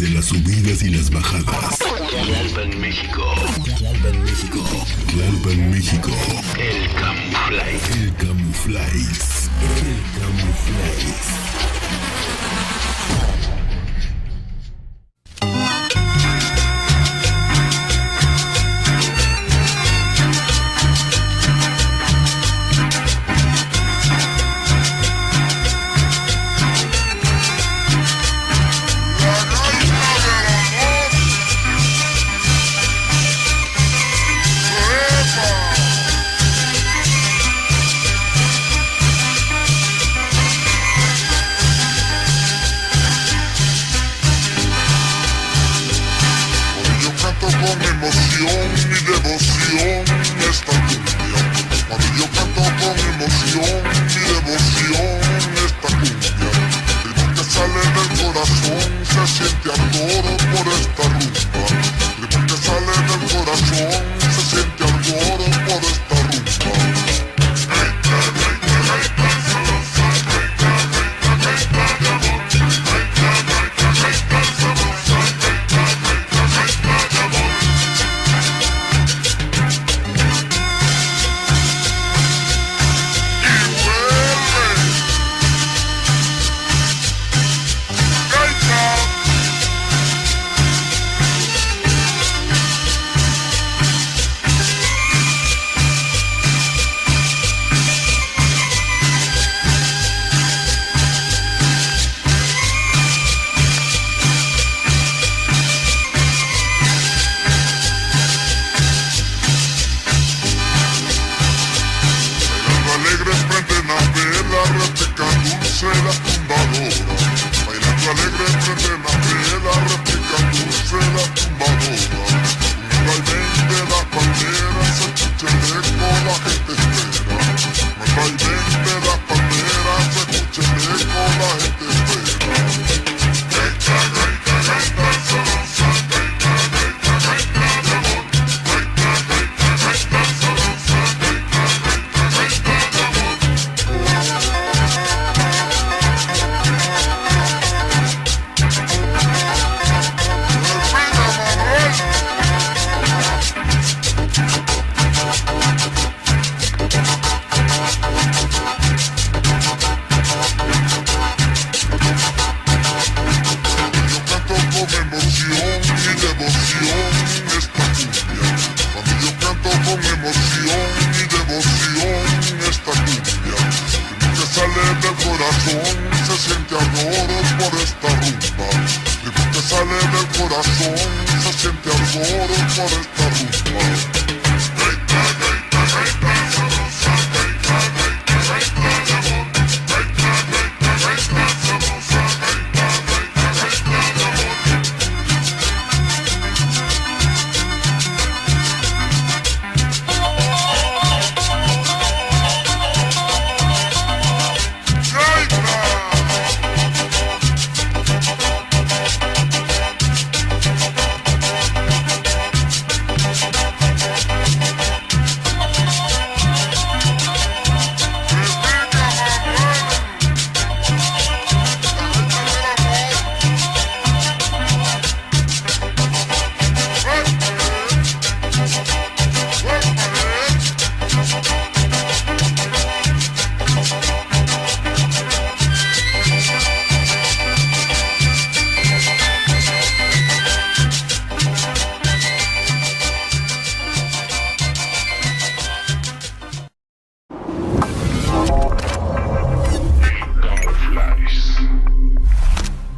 de las subidas y las bajadas. Tlalpan, México. Tlalpan, México. Tlalpan, México. El Camuflaje. El Camuflaje. El Camuflaje. Con emoción y devoción esta cumbia. Cuando yo canto con emoción y devoción esta cumbia, ritmo que sale del corazón, se siente ardor por esta rumba. Ritmo que sale del corazón, se siente ardor por esta rumba. La tumbadora, bailando alegre prende la vela, replica dulce la tumbadora. Un vaivén de la palmera, se escucha el eco, la gente espera. Un vaivén de la palmera, se escucha el eco, la gente espera. Gaita, gaita, gaita, sabrosa, gaita, gaita, gaita, de amor. Gaita, gaita, gaita, sabrosa, gaita, gaita, gaita, de amor. Se siente ardor por esta rumba. Ritmo que sale del corazón, se siente ardor por esta rumba. Gaita, gaita, gaita.